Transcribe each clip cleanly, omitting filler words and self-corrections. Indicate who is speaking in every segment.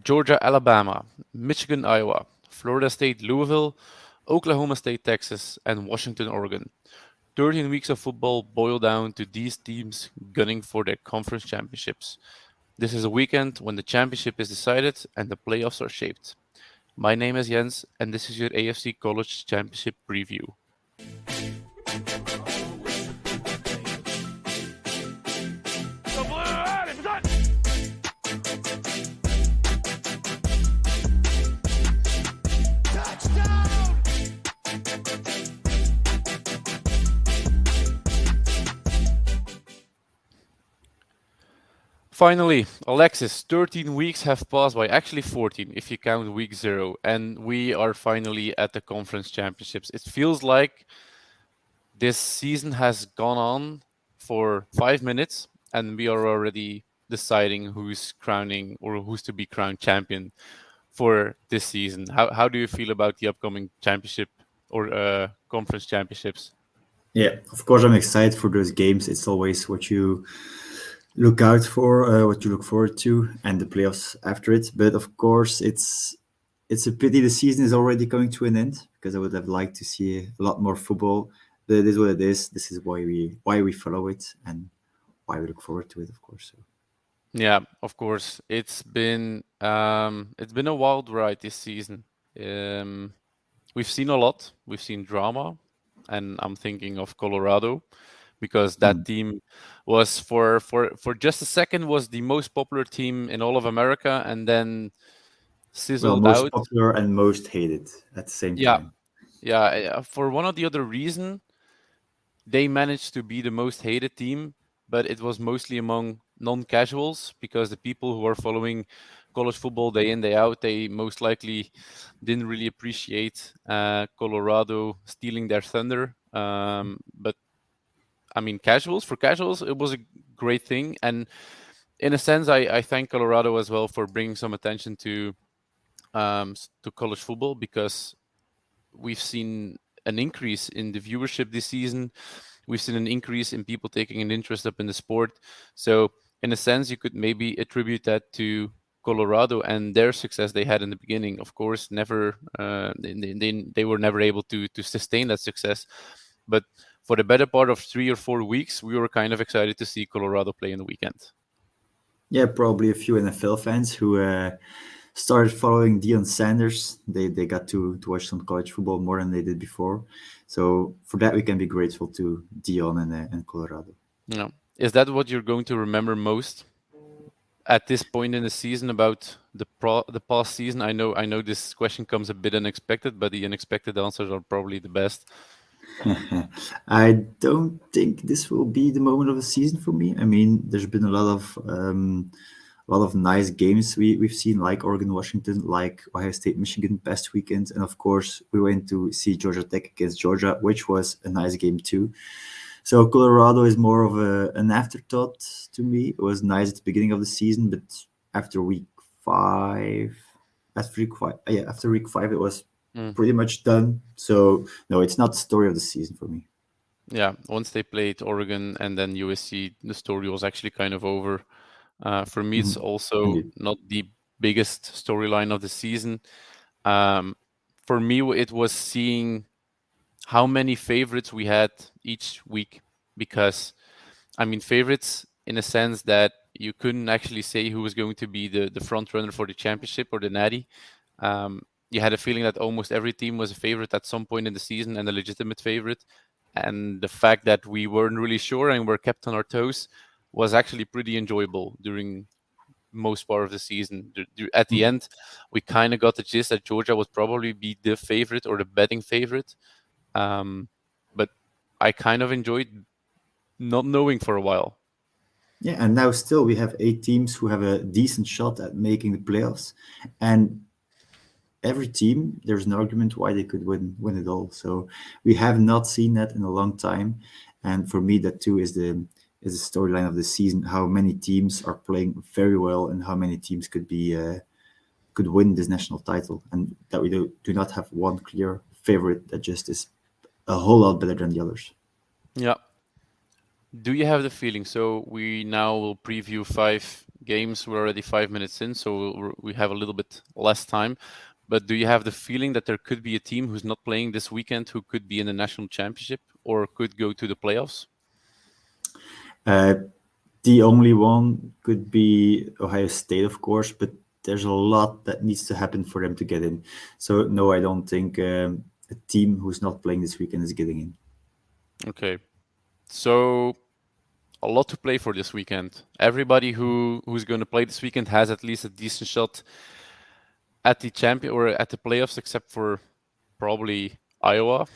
Speaker 1: Georgia, Alabama, Michigan, Iowa, Florida State, Louisville, Oklahoma State, Texas, and Washington, Oregon. 13 weeks of football boil down to these teams gunning for their conference championships. This is a weekend when the championship is decided and the playoffs are shaped. My name is Jens, and this is your AFC College Championship preview. Finally, Alexis, 13 weeks have passed by, actually 14 if you count week 0, and we are finally at the conference championships. It feels like this season has gone on for 5 minutes and we are already deciding who's crowning or who's to be crowned champion for this season. How do you feel about the upcoming championship or conference championships?
Speaker 2: Yeah, of course, I'm excited for those games. It's always what you look out for, what you look forward to, and the playoffs after it. But of course, it's a pity the season is already coming to an end because I would have liked to see a lot more football. But it is what it is. This is why we follow it and why we look forward to it, of course. So.
Speaker 1: Yeah, of course. It's been a wild ride this season. We've seen a lot. We've seen drama, and I'm thinking of Colorado because that team was for just a second was the most popular team in all of America, and then sizzled
Speaker 2: most
Speaker 1: out.
Speaker 2: popular and most hated at the same time.
Speaker 1: Yeah. For one or the other reason, they managed to be the most hated team, but it was mostly among non-casuals because the people who are following college football day in, day out, they most likely didn't really appreciate Colorado stealing their thunder. But I mean, for casuals, it was a great thing. And in a sense, I thank Colorado as well for bringing some attention to college football because we've seen an increase in the viewership this season. We've seen an increase in people taking an interest up in the sport. So in a sense, you could maybe attribute that to Colorado and their success they had in the beginning. Of course, never they were never able to sustain that success. But for the better part of 3 or 4 weeks, we were kind of excited to see Colorado play in the weekend.
Speaker 2: Yeah, probably a few NFL fans who started following Deion Sanders. They got to watch some college football more than they did before. So for that, we can be grateful to Deion and Colorado.
Speaker 1: Yeah. Is that what you're going to remember most at this point in the season about the past season? I know this question comes a bit unexpected, but the unexpected answers are probably the best.
Speaker 2: I don't think this will be the moment of the season for me. I mean, there's been a lot of nice games we've seen, like Oregon, Washington, like Ohio State, Michigan past weekend, and of course we went to see Georgia Tech against Georgia, which was a nice game too. So Colorado is more of an afterthought to me. It was nice at the beginning of the season, but after week five, it was pretty much done. So no, it's not the story of the season for me.
Speaker 1: Yeah, once they played Oregon and then USC, the story was actually kind of over. For me, it's also
Speaker 2: Indeed.
Speaker 1: not the biggest storyline of the season. For me, it was seeing how many favorites we had each week, because I mean, favorites in a sense that you couldn't actually say who was going to be the front runner for the championship or the natty. You had a feeling that almost every team was a favorite at some point in the season and a legitimate favorite. And the fact that we weren't really sure and were kept on our toes was actually pretty enjoyable during most part of the season. At the end, we kind of got the gist that Georgia would probably be the favorite or the betting favorite. But I kind of enjoyed not knowing for a while.
Speaker 2: Yeah, and now still we have 8 teams who have a decent shot at making the playoffs, and every team there's an argument why they could win it all. So we have not seen that in a long time, and for me that too is the storyline of the season. How many teams are playing very well, and how many teams could win this national title, and that we do not have one clear favorite that just is a whole lot better than the others.
Speaker 1: Yeah. Do you have the feeling? So we now will preview 5 games. We're already 5 minutes in, so we have a little bit less time. But do you have the feeling that there could be a team who's not playing this weekend who could be in the national championship or could go to the playoffs?
Speaker 2: Uh, the only one could be Ohio State, of course, but there's a lot that needs to happen for them to get in. So no, I don't think a team who's not playing this weekend is getting in.
Speaker 1: Okay, so a lot to play for this weekend. Everybody who's going to play this weekend has at least a decent shot at the champion or at the playoffs, except for probably Iowa.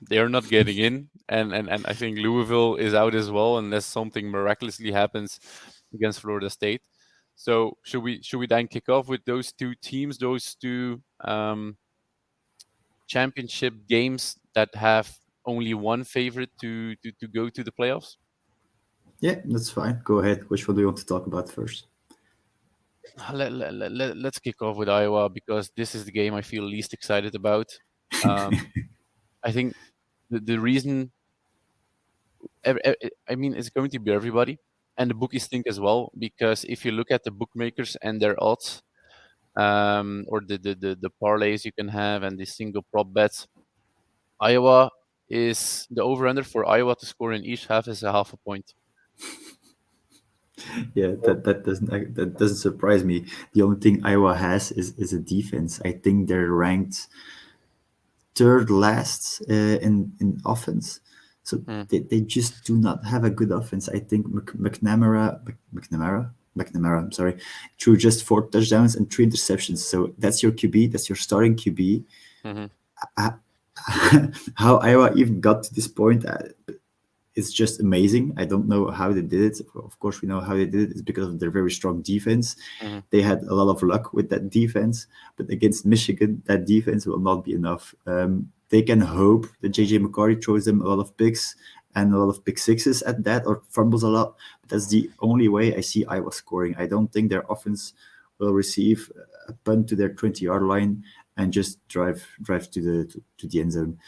Speaker 1: They are not getting in, and I think Louisville is out as well, unless something miraculously happens against Florida State. So should we then kick off with those two teams, those two championship games that have only one favorite to go to the playoffs?
Speaker 2: Yeah, that's fine. Go ahead. Which one do you want to talk about first?
Speaker 1: Let's kick off with Iowa because this is the game I feel least excited about. Um, I think the reason, I mean, it's going to be everybody, and the bookies think as well. Because if you look at the bookmakers and their odds, or the parlays you can have and the single prop bets, Iowa is the over under for Iowa to score in each half is a half a point.
Speaker 2: Yeah, that doesn't surprise me. The only thing Iowa has is a defense. I think they're ranked third last in offense. So
Speaker 1: Hmm.
Speaker 2: they just do not have a good offense. I think McNamara, I'm sorry, threw just 4 touchdowns and 3 interceptions. So that's your QB, that's your starting QB.
Speaker 1: Hmm.
Speaker 2: How Iowa even got to this point, it's just amazing. I don't know how they did it. Of course, we know how they did it. It's because of their very strong defense.
Speaker 1: Hmm.
Speaker 2: They had a lot of luck with that defense, but against Michigan, that defense will not be enough. They can hope that JJ McCarthy throws them a lot of picks and a lot of pick sixes at that, or fumbles a lot. But that's the only way I see Iowa scoring. I don't think their offense will receive a punt to their 20-yard line and just drive to the end zone.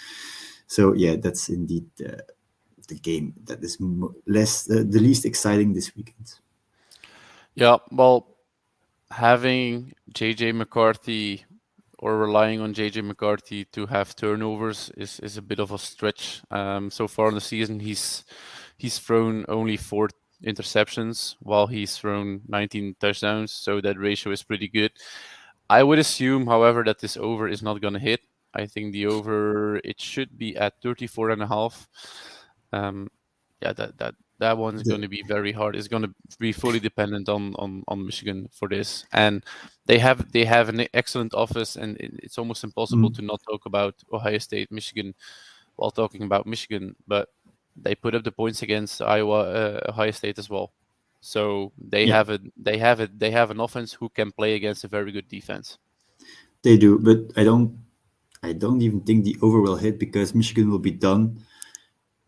Speaker 2: So yeah, that's indeed the game that is less the least exciting this weekend.
Speaker 1: Yeah, well, having JJ McCarthy or relying on JJ McCarthy to have turnovers is a bit of a stretch. So far in the season, he's thrown only 4 interceptions while he's thrown 19 touchdowns. So that ratio is pretty good. I would assume, however, that this over is not going to hit. I think the over it should be at 34 and a half. Um, yeah, that one's going
Speaker 2: The,
Speaker 1: to be very hard. It's going to be fully dependent on Michigan for this, and they have an excellent office, and it's almost impossible
Speaker 2: mm,
Speaker 1: to not talk about Ohio State, Michigan, while talking about Michigan. But they put up the points against Iowa, Ohio State as well. So
Speaker 2: yeah,
Speaker 1: they have an offense who can play against a very good defense.
Speaker 2: they do, but I don't even think the over will hit because Michigan will be done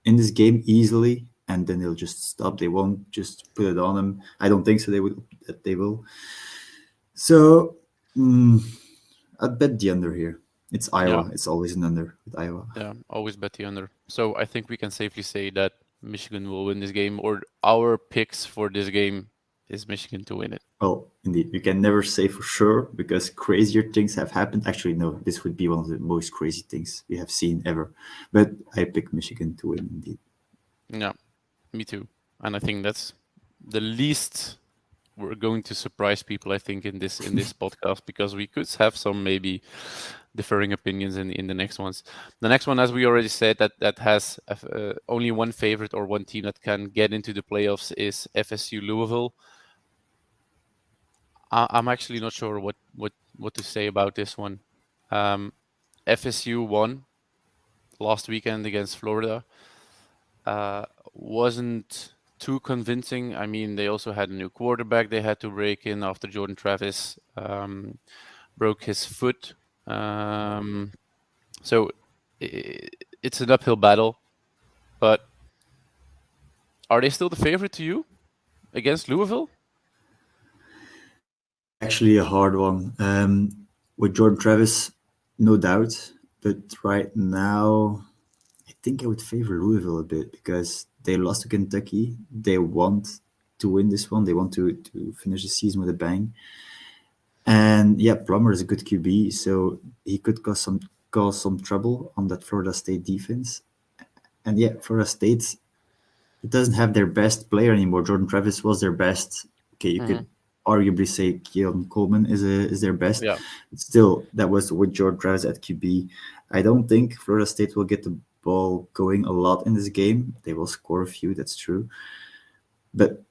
Speaker 2: in this game easily, and then they'll just stop. They won't just put it on them. I don't think so. They will. So I bet the under here. It's
Speaker 1: Yeah,
Speaker 2: Iowa. It's always an under with Iowa.
Speaker 1: yeah, always bet the under. So I think we can safely say that Michigan will win this game, or our picks for this game is Michigan to win it.
Speaker 2: Well, indeed, you can never say for sure because crazier things have happened. Actually, no, this would be one of the most crazy things we have seen ever. But I pick Michigan to win, indeed.
Speaker 1: Yeah, me too. And I think that's the least we're going to surprise people, I think, in this podcast because we could have some maybe differing opinions in the next ones. The next one, as we already said, that has only one favorite or one team that can get into the playoffs is FSU Louisville. I'm actually not sure what to say about this one. Um, FSU won last weekend against Florida. Wasn't too convincing. I mean, they also had a new quarterback they had to break in after Jordan Travis broke his foot. Um, so it's an uphill battle. But are they still the favorite to you against Louisville?
Speaker 2: Actually, a hard one. With Jordan Travis, no doubt. But right now, I think I would favor Louisville a bit because they lost to Kentucky. They want to win this one. They want to finish the season with a bang. And yeah, Plummer is a good QB, so he could cause some trouble on that Florida State defense. And yeah, Florida State, it doesn't have their best player anymore. Jordan Travis was their best. Okay, you
Speaker 1: Hmm.
Speaker 2: could arguably say Keon Coleman is their best.
Speaker 1: Yeah.
Speaker 2: But still, that was with Jordan Travis at QB. I don't think Florida State will get the ball going a lot in this game. They will score a few, that's true. But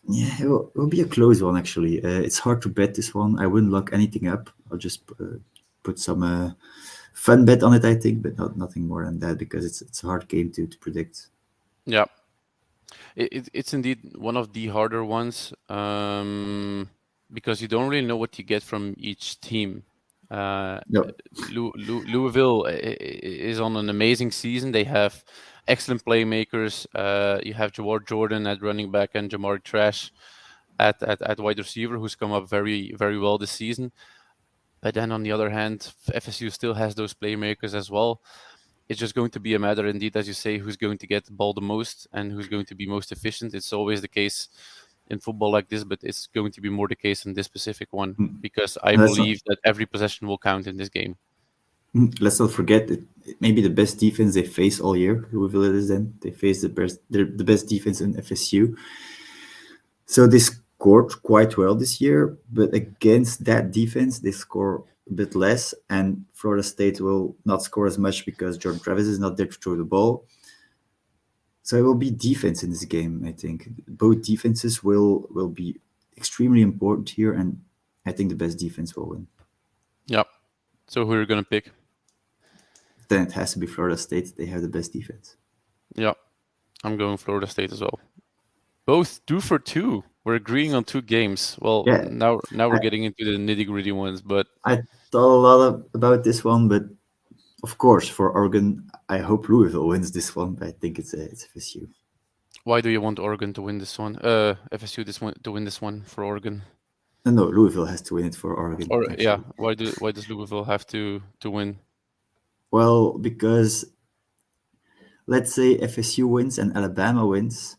Speaker 2: yeah, it will be a close one actually. It's hard to bet this one. I wouldn't lock anything up. I'll just put some fun bet on it, I think, but nothing more than that because it's a hard game to predict.
Speaker 1: Yeah. It's indeed one of the harder ones, because you don't really know what you get from each team. Uh,
Speaker 2: No.
Speaker 1: Louisville is on an amazing season. They have excellent playmakers. You have Jawar Jordan at running back and Jamar Trash at wide receiver, who's come up very, very well this season. But then on the other hand, FSU still has those playmakers as well. It's just going to be a matter, indeed, as you say, who's going to get the ball the most and who's going to be most efficient. It's always the case in football like this, but it's going to be more the case in this specific one because I
Speaker 2: And
Speaker 1: believe that every possession will count in this game.
Speaker 2: let's not forget it may be the best defense they face all year. Louisville it is then. They face the best defense in FSU. So they scored quite well this year, but against that defense, they score a bit less, and Florida State will not score as much because Jordan Travis is not there to throw the ball. So it will be defense in this game, I think. Both defenses will be extremely important here, and I think the best defense will win.
Speaker 1: Yeah. So who are you going to pick?
Speaker 2: Then it has to be Florida State. They have the best defense.
Speaker 1: Yeah. I'm going Florida State as well. Both 2 for 2. We're agreeing on 2 games. Well,
Speaker 2: Yeah,
Speaker 1: now we're
Speaker 2: I,
Speaker 1: getting into the nitty-gritty ones, but
Speaker 2: I thought a lot about this one, but of course, for Oregon, I hope Louisville wins this one. But I think it's FSU.
Speaker 1: why do you want Oregon to win this one? FSU this one to win this one for Oregon?
Speaker 2: No, Louisville has to win it for Oregon,
Speaker 1: Or yeah,
Speaker 2: actually.
Speaker 1: why does Louisville have to win?
Speaker 2: Well, because let's say FSU wins and Alabama wins,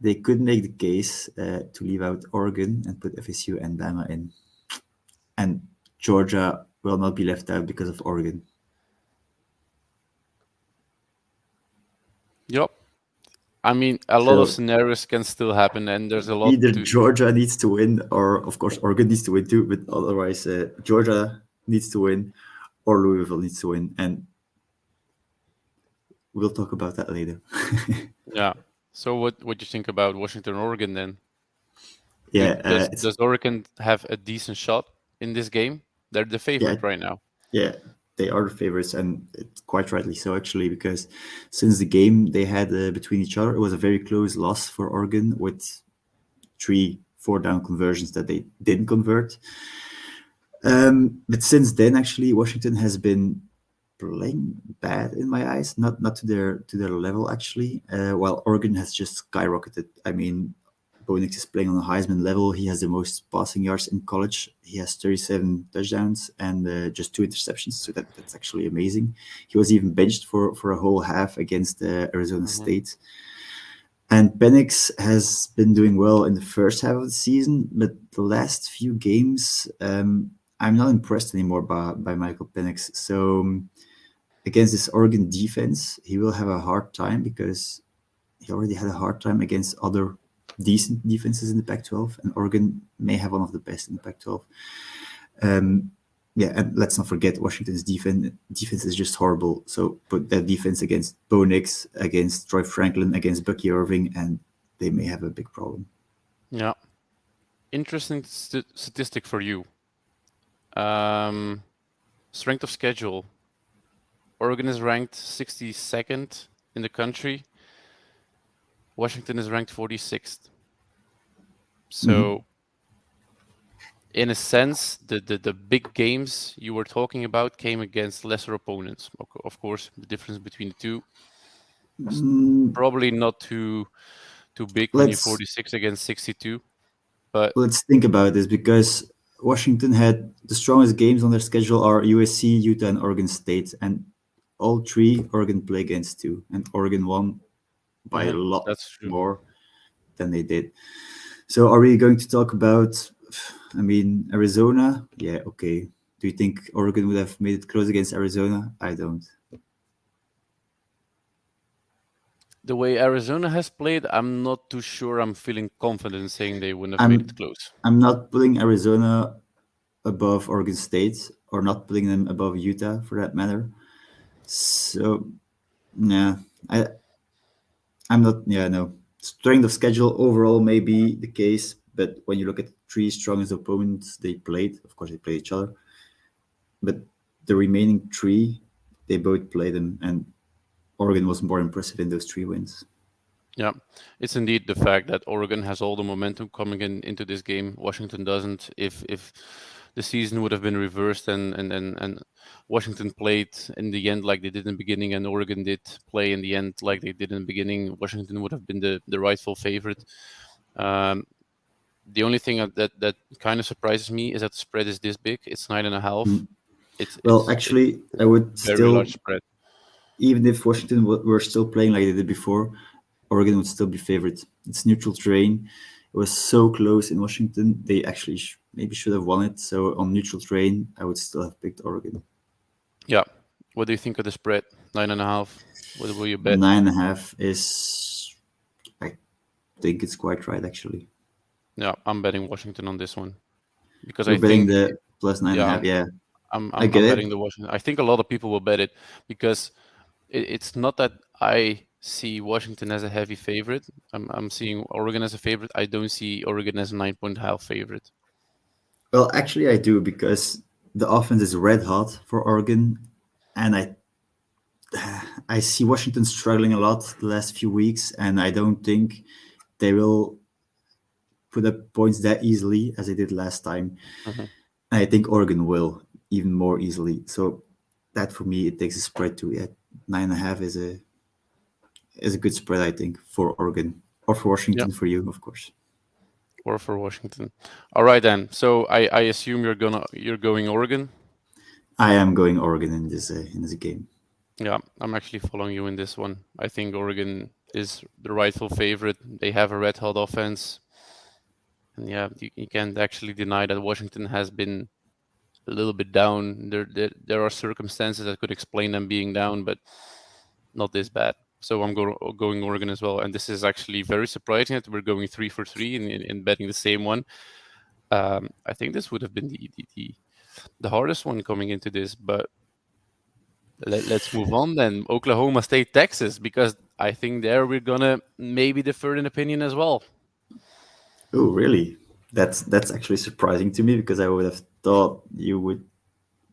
Speaker 2: they could make the case to leave out Oregon and put FSU and Bama in. And Georgia will not be left out because of Oregon.
Speaker 1: Yep. I mean, a lot of
Speaker 2: So
Speaker 1: scenarios can still happen, and there's a lot
Speaker 2: either
Speaker 1: to.
Speaker 2: Georgia needs to win, or of course Oregon needs to win too. But otherwise, Georgia needs to win, or Louisville needs to win, and we'll talk about that later.
Speaker 1: Yeah. So what do you think about Washington, Oregon then?
Speaker 2: Yeah, it's
Speaker 1: Does Oregon have a decent shot in this game? They're the
Speaker 2: yeah,
Speaker 1: favorite right now.
Speaker 2: yeah. They are the favorites, and it's quite rightly so actually, because since the game they had between each other, it was a very close loss for Oregon with 3 4 down conversions that they didn't convert. But since then, actually, Washington has been playing bad in my eyes, not to their level actually. While Oregon has just skyrocketed. I mean, Bo Nix is playing on a Heisman level. He has the most passing yards in college. He has 37 touchdowns and just 2 interceptions. So that's actually amazing. He was even benched for a whole half against Arizona
Speaker 1: Hmm.
Speaker 2: State. And Penix has been doing well in the first half of the season, but the last few games, I'm not impressed anymore by Michael Penix. So against this Oregon defense, he will have a hard time because he already had a hard time against other decent defenses in the Pac-12, and Oregon may have one of the best in the Pac-12. Yeah, and let's not forget Washington's defense is just horrible. So put that defense against Bo Nix, against Troy Franklin, against Bucky Irving, and they may have a big problem.
Speaker 1: Yeah. Interesting statistic for you. Um, Strength of schedule. Oregon is ranked 62nd in the country. Washington is ranked 46th. So, in a sense, the big games you were talking about came against lesser opponents. Of course, the difference between the two is probably not too big when you're
Speaker 2: Let's
Speaker 1: 46 against 62. But
Speaker 2: let's think about this because Washington had the strongest games on their schedule are USC, Utah, and Oregon State, and all 3 Oregon play against 2, and Oregon won by a lot
Speaker 1: that's true.
Speaker 2: more than they did. So are we going to talk about? I mean, Arizona. Yeah, okay. Do you think Oregon would have made it close against Arizona? I don't.
Speaker 1: The way Arizona has played, I'm not too sure. I'm feeling confident saying they wouldn't have made it
Speaker 2: I'm
Speaker 1: close.
Speaker 2: I'm not putting Arizona above Oregon State or not putting them above Utah for that matter. So yeah, I I'm not. Yeah, no. Strength of schedule overall may be the case, but when you look at the three strongest opponents they played, of course they played each other, but the remaining three, they both played them, and Oregon was more impressive in those three wins.
Speaker 1: Yeah, it's indeed the fact that Oregon has all the momentum coming into this game. Washington doesn't. If the season would have been reversed and Washington played in the end like they did in the beginning, and Oregon did play in the end like they did in the beginning, Washington would have been the rightful favorite. Um, the only thing that kind of surprises me is that the spread is this big. It's 9.5.
Speaker 2: Mm. Well,
Speaker 1: It's
Speaker 2: actually, I would
Speaker 1: very large
Speaker 2: still,
Speaker 1: spread.
Speaker 2: even if Washington were still playing like they did before, Oregon would still be favorite. It's neutral terrain. It was so close in Washington. They actually maybe should have won it. So on neutral terrain, I would still have picked Oregon.
Speaker 1: Yeah. What do you think of the spread? 9.5. What will you bet?
Speaker 2: 9.5 is, I think it's quite right actually.
Speaker 1: Yeah, I'm betting Washington on this one because
Speaker 2: You're
Speaker 1: I
Speaker 2: betting
Speaker 1: think,
Speaker 2: the plus nine and a
Speaker 1: yeah,
Speaker 2: half. Yeah, I get
Speaker 1: I'm
Speaker 2: it.
Speaker 1: betting the Washington. I think a lot of people will bet it because it's not that I see Washington as a heavy favorite. I'm seeing Oregon as a favorite. I don't see Oregon as a 9 point half favorite.
Speaker 2: Well, actually, I do because the offense is red hot for Oregon, and I see Washington struggling a lot the last few weeks, and I don't think they will put up points that easily as they did last time.
Speaker 1: Hmm.
Speaker 2: And I think Oregon will even more easily. So that for me, it takes a spread to 9.5 is a good spread, I think, for Oregon or for
Speaker 1: Yeah,
Speaker 2: Washington for you, of course.
Speaker 1: or for Washington. All right then. So I assume you're going Oregon.
Speaker 2: I am going Oregon in this game.
Speaker 1: Yeah, I'm actually following you in this one. I think Oregon is the rightful favorite. They have a red hot offense. And yeah, you can't actually deny that Washington has been a little bit down. There are circumstances that could explain them being down, but not this bad. So I'm going Oregon as well. And this is actually very surprising that we're going 3 for 3 in betting the same one. I think this would have been the hardest one coming into this, but let's move on then. Oklahoma State, Texas, because I think there we're gonna maybe differ in opinion as well.
Speaker 2: Oh, really? That's actually surprising to me because I would have thought you would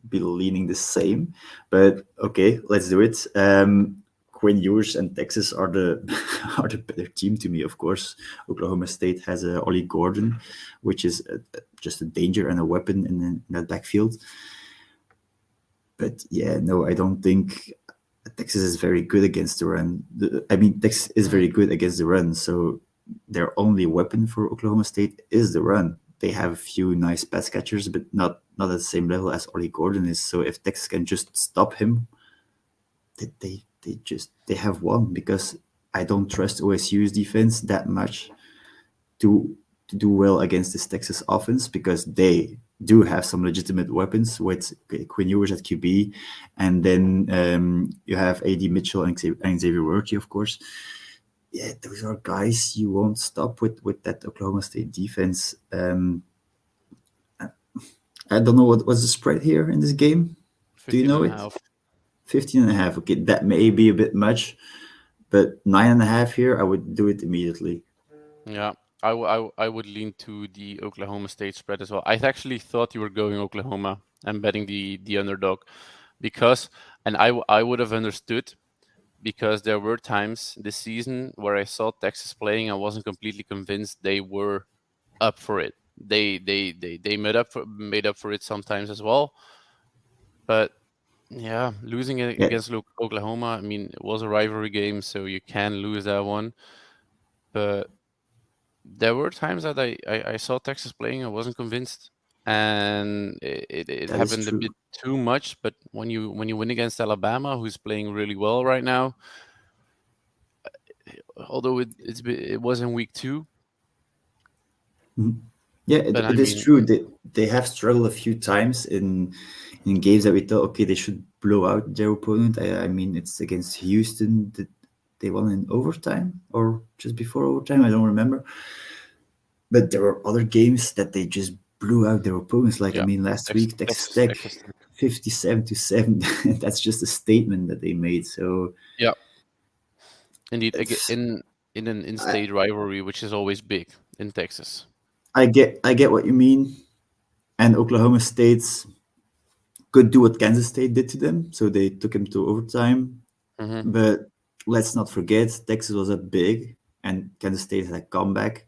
Speaker 2: be leaning the same. But okay, let's do it. Quinn Ewers and Texas are the are the better team to me, of course. Oklahoma State has Ollie Gordon, which is just a danger and a weapon in that backfield. But yeah, no, I don't think Texas is very good against the run. I mean, Texas is very good against the run, so their only weapon for Oklahoma State is the run. They have a few nice pass catchers, but not at the same level as Ollie Gordon is. So if Texas can just stop him, they have won because I don't trust OSU's defense that much to to do well against this Texas offense because they do have some legitimate weapons with Quinn Ewers at QB, and then you have AD Mitchell and Xavier Worthy, of course. Yeah, those are guys you won't stop with that Oklahoma State defense. I don't know what's the spread here in this game. Do you
Speaker 1: 15
Speaker 2: know
Speaker 1: and a
Speaker 2: it?
Speaker 1: half.
Speaker 2: 15 and a half. Okay, that may be a bit much, but 9.5 here, I would do it immediately.
Speaker 1: Yeah, I would lean to the Oklahoma State spread as well. I actually thought you were going Oklahoma and betting the underdog because, and I would have understood because there were times this season where I saw Texas playing. I wasn't completely convinced they were up for it. They made up for it sometimes as well. But yeah, losing it
Speaker 2: Yeah,
Speaker 1: against Oklahoma, I mean, it was a rivalry game, so you can lose that one. But there were times that I saw Texas playing, I wasn't convinced, and it
Speaker 2: that is
Speaker 1: happened a
Speaker 2: true.
Speaker 1: bit too much. But when you win against Alabama, who's playing really well right now, although it was in week 2,
Speaker 2: Yeah,
Speaker 1: But I
Speaker 2: it is
Speaker 1: mean,
Speaker 2: true that they have struggled a few times in games that we thought, okay, they should blow out their opponent. I mean, it's against Houston that they won in overtime or just before overtime. I don't remember. But there were other games that they just blew out their opponents. Like, I
Speaker 1: yeah,
Speaker 2: mean, last week, Texas Tech,
Speaker 1: Texas Tech.
Speaker 2: 57-7. That's just a statement that they made. So
Speaker 1: Yeah, indeed.
Speaker 2: it's,
Speaker 1: In an
Speaker 2: I,
Speaker 1: in-state rivalry, which is always big in Texas.
Speaker 2: I get what you mean. And Oklahoma State's could do what Kansas State did to them. So they took him to overtime.
Speaker 1: Hmm.
Speaker 2: But let's not forget, Texas was up big and Kansas State had a comeback.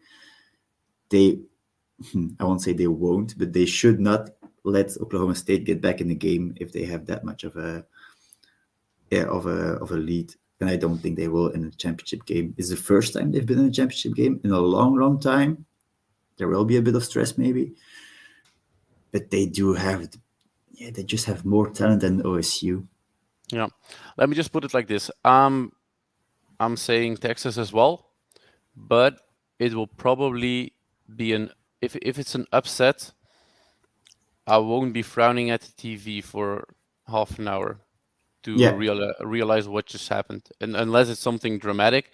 Speaker 2: They, I won't say they won't, but they should not let Oklahoma State get back in the game if they have that much of a of a lead. And I don't think they will in a championship game. It's the first time they've been in a championship game in a long, long time. There will be a bit of stress maybe, but they do have, yeah, they just have more talent than OSU.
Speaker 1: Yeah. Let me just put it like this. I'm saying Texas as well, but it will probably be an if it's an upset, I won't be frowning at the TV for half an hour to
Speaker 2: Yeah.
Speaker 1: realize what just happened, and unless it's something dramatic.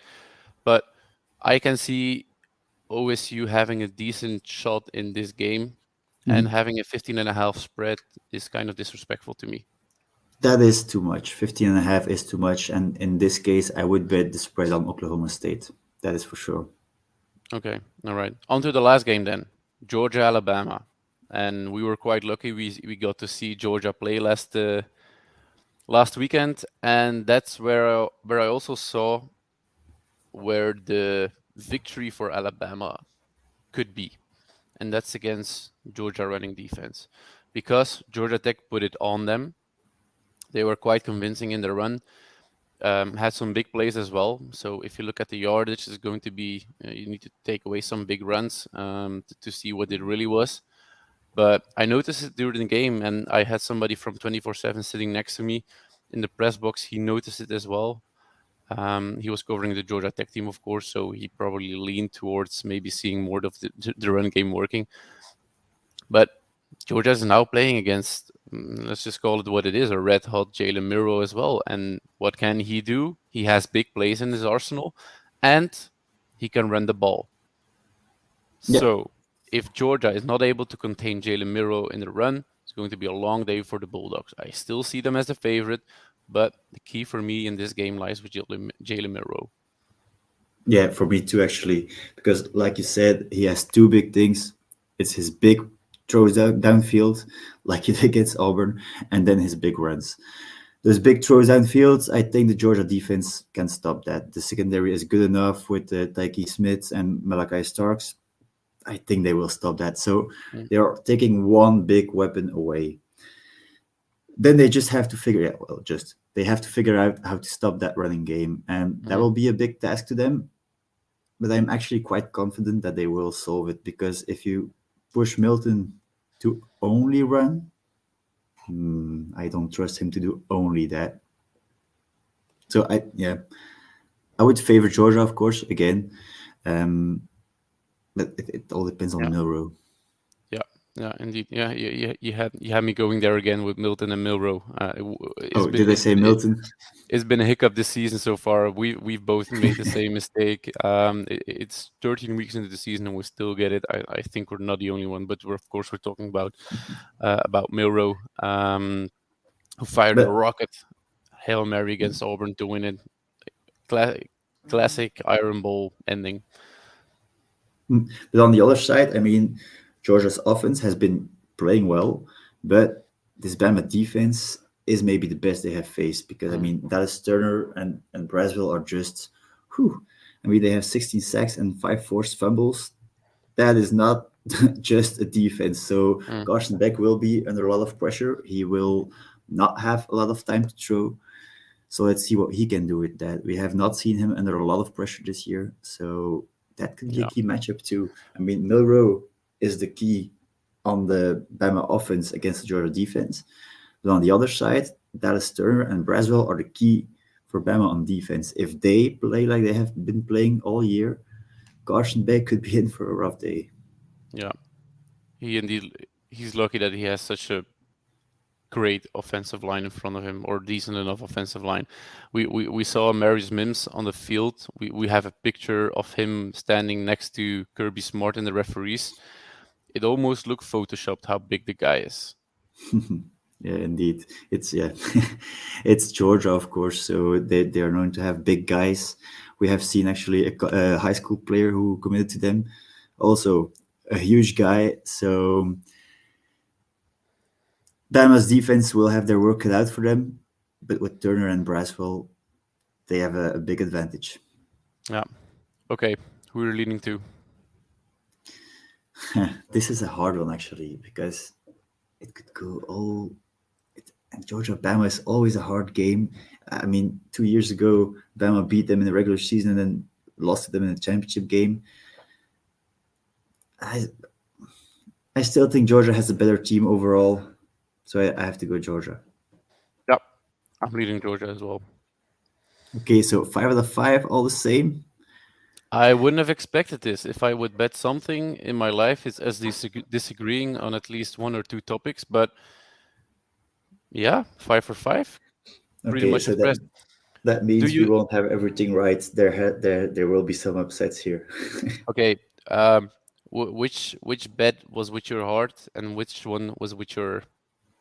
Speaker 1: But I can see OSU having a decent shot in this game, and
Speaker 2: Mhm.
Speaker 1: having a 15.5 spread is kind of disrespectful to me.
Speaker 2: That is too much. 15.5 is too much. And in this case, I would bet the spread on Oklahoma State. That is for sure.
Speaker 1: Okay, all right. On to the last game then, Georgia Alabama, and we were quite lucky. We got to see Georgia play last weekend, and that's where I also saw where the victory for Alabama could be, and that's against Georgia running defense, because Georgia Tech put it on them. They were quite convincing in the run. Had some big plays as well. So if you look at the yardage, it's going to be you need to take away some big runs to see what it really was. But I noticed it during the game, and I had somebody from 24/7 sitting next to me in the press box. He noticed it as well. He was covering the Georgia Tech team, of course, so he probably leaned towards maybe seeing more of the run game working. But Georgia is now playing against, let's just call it what it is, a red hot Jalen Miro as well. And what can he do? He has big plays in his arsenal, and he can run the ball.
Speaker 2: Yeah.
Speaker 1: So if Georgia is not able to contain Jalen Miro in the run, it's going to be a long day for the Bulldogs. I still see them as the favorite, but the key for me in this game lies with Jalen Miro.
Speaker 2: Yeah, for me too, actually. Because, like you said, he has two big things. It's his big throws downfield, like he did against Auburn, and then his big runs. Those big throws downfield, I think the Georgia defense can stop that. The secondary is good enough with Tyke Smith and Malachi Starks. I think they will stop that. So
Speaker 1: Mm,
Speaker 2: they are taking one big weapon away. Then they just have to figure out, well, just they have to figure out how to stop that running game. And that
Speaker 1: mhm.
Speaker 2: will be a big task to them. But I'm actually quite confident that they will solve it because if you push Milton to only run, I don't trust him to do only that. So yeah, I would favor Georgia, of course, again. Um, but it all depends on
Speaker 1: Yeah.
Speaker 2: Milrow.
Speaker 1: Yeah, yeah, indeed. Yeah, you had me going there again with Milton and Milrow.
Speaker 2: Oh, did I say Milton?
Speaker 1: It's been a hiccup this season so far. We've both made the same mistake. It's 13 weeks into the season and we still get it. I think we're not the only one, but we're talking about Milrow, who fired a
Speaker 2: But
Speaker 1: rocket Hail Mary against Auburn to win it. Cla- Classic Iron Bowl ending.
Speaker 2: but on the other side, I mean, Georgia's offense has been playing well, but this Bama defense is maybe the best they have faced because I
Speaker 1: Mm,
Speaker 2: mean Dallas Turner and Braswell are just, whew, I mean they have 16 sacks and 5 forced fumbles. That is not just a defense. So
Speaker 1: mm,
Speaker 2: Carson Beck will be under a lot of pressure. He will not have a lot of time to throw. So let's see what he can do with that. We have not seen him under a lot of pressure this year. So that could be a
Speaker 1: yeah,
Speaker 2: key matchup too. I mean, Milrow is the key on the Bama offense against the Georgia defense. But on the other side, Dallas Turner and Braswell are the key for Bama on defense. If they play like they have been playing all year, Carson Beck could be in for a rough day.
Speaker 1: Yeah, he indeed he's lucky that he has such a great offensive line in front of him, or decent enough offensive line. We saw Marius Mims on the field. We have a picture of him standing next to Kirby Smart and the referees. It almost looked photoshopped how big the guy is.
Speaker 2: Yeah, indeed. It's yeah, it's Georgia, of course. So they are known to have big guys. We have seen actually a high school player who committed to them, also a huge guy. So Bama's defense will have their work cut out for them, but with Turner and Braswell, they have a big advantage.
Speaker 1: Yeah. Okay. Who are you leaning to?
Speaker 2: This is a hard one actually because it could go all. And Georgia Bama is always a hard game. I mean, 2 years ago, Bama beat them in the regular season and then lost to them in the championship game. I I still think Georgia has a better team overall, so I have to go Georgia.
Speaker 1: Yeah, I'm leaning Georgia as well.
Speaker 2: Okay, so 5 out of 5, all the same.
Speaker 1: I wouldn't have expected this. If I would bet something in my life, it's as disagreeing on at least one or two topics. But yeah, 5 for 5. Pretty
Speaker 2: Okay,
Speaker 1: much
Speaker 2: so that
Speaker 1: impressed.
Speaker 2: that
Speaker 1: Do
Speaker 2: means we
Speaker 1: you?
Speaker 2: won't have everything right. There will be some upsets here.
Speaker 1: Okay. Which bet was with your heart and which one was with your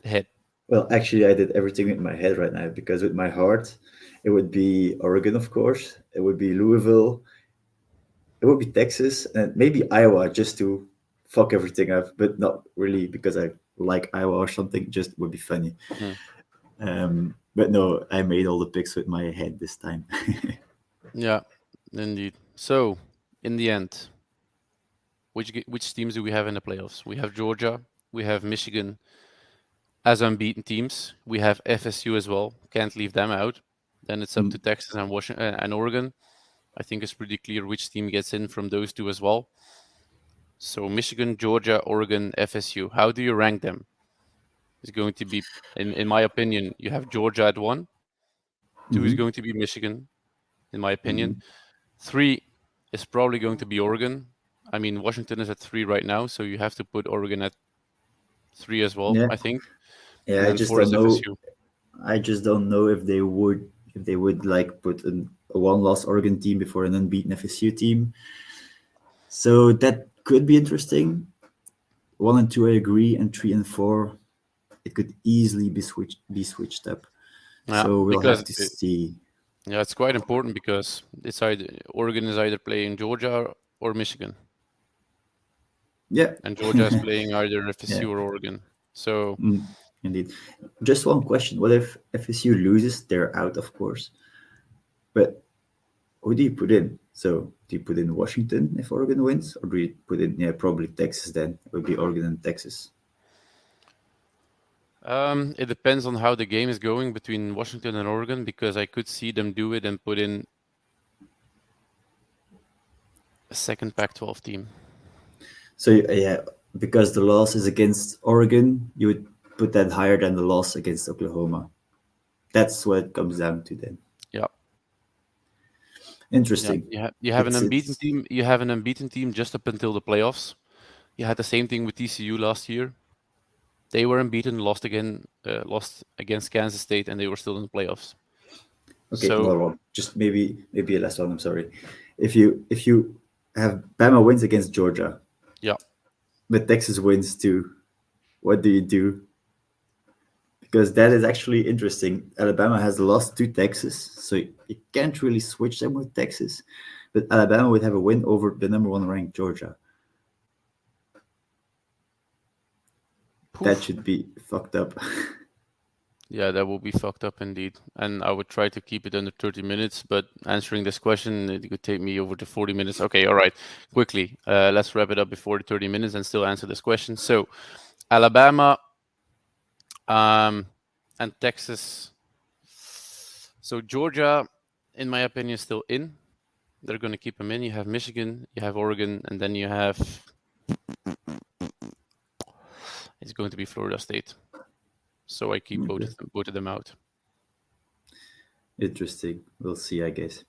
Speaker 1: head?
Speaker 2: Well, actually, I did everything with my head right now because with my heart, it would be Oregon, of course. It would be Louisville. It would be Texas and maybe Iowa just to fuck everything up, but not really because I like Iowa or something. Just would be funny.
Speaker 1: Hmm.
Speaker 2: But no, I made all the picks with my head this time.
Speaker 1: Yeah, indeed. So, in the end, which teams do we have in the playoffs? We have Georgia, we have Michigan as unbeaten teams. We have FSU as well. Can't leave them out. Then it's up to Texas and Washington and Oregon. I think it's pretty clear which team gets in from those two as well. So Michigan, Georgia, Oregon, FSU. How do you rank them? It's going to be, in my opinion, you have Georgia at 1. 2 is
Speaker 2: Hmm.
Speaker 1: going to be Michigan, in my opinion. 3 is probably going to be Oregon. I mean, Washington is at 3 right now, so you have to put Oregon at 3 as well,
Speaker 2: Yeah,
Speaker 1: I think.
Speaker 2: yeah.
Speaker 1: And
Speaker 2: I
Speaker 1: then
Speaker 2: just
Speaker 1: 4 is
Speaker 2: don't know.
Speaker 1: FSU.
Speaker 2: I just don't know if they would like put a one-loss Oregon team before an unbeaten FSU team. So that could be interesting. 1 and 2, I agree, and 3 and 4, it could easily be switched up.
Speaker 1: Yeah,
Speaker 2: So we'll
Speaker 1: because
Speaker 2: have to see.
Speaker 1: yeah, it's quite important because it's either Oregon is either playing Georgia or Michigan,
Speaker 2: Yeah,
Speaker 1: and Georgia is playing either
Speaker 2: yeah,
Speaker 1: FSU or Oregon. So
Speaker 2: mm, indeed. Just one question: what if FSU loses? They're out, of course. But who do you put in? So do you put in Washington if Oregon wins, or do you put in probably Texas? Then it would be Oregon and Texas.
Speaker 1: it depends on how the game is going between Washington and Oregon because I could see them do it and put in a second Pac-12 team.
Speaker 2: So yeah, because the loss is against Oregon, you would put that higher than the loss against Oklahoma. That's what it comes down to then.
Speaker 1: Yeah, yeah.
Speaker 2: Interesting.
Speaker 1: You have an unbeaten
Speaker 2: It's
Speaker 1: team. You have an unbeaten team just up until the playoffs. You had the same thing with TCU last year. They were unbeaten, lost against Kansas State, and they were still in the playoffs.
Speaker 2: okay.
Speaker 1: So
Speaker 2: Well, just maybe a last one. I'm sorry. If you have Bama wins against Georgia,
Speaker 1: yeah,
Speaker 2: but Texas wins too, what do you do? Because that is actually interesting. Alabama has lost to Texas, so you can't really switch them with Texas. But Alabama would have a win over the number one ranked Georgia. That
Speaker 1: poof.
Speaker 2: should be fucked up.
Speaker 1: Yeah, that will be fucked up indeed. And I would try to keep it under 30 minutes, but answering this question, it could take me over to 40 minutes. Okay, all right. Quickly, let's wrap it up before the 30 minutes and still answer this question. So, Alabama and Texas. So, Georgia, in my opinion, is still in. They're going to keep them in. You have Michigan, you have Oregon, and then you have. It's going to be Florida State. So I keep
Speaker 2: Okay.
Speaker 1: both of them out.
Speaker 2: Interesting. We'll see, I guess.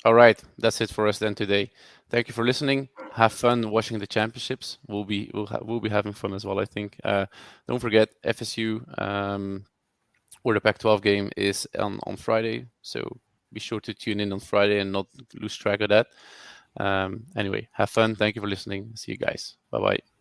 Speaker 1: All right, that's it for us then today. Thank you for listening. Have fun watching the championships. We'll be having fun as well, I think. Don't forget FSU or the Pac-12 game is on Friday, so be sure to tune in on Friday and not lose track of that. Anyway, have fun. Thank you for listening. See you guys. Bye bye.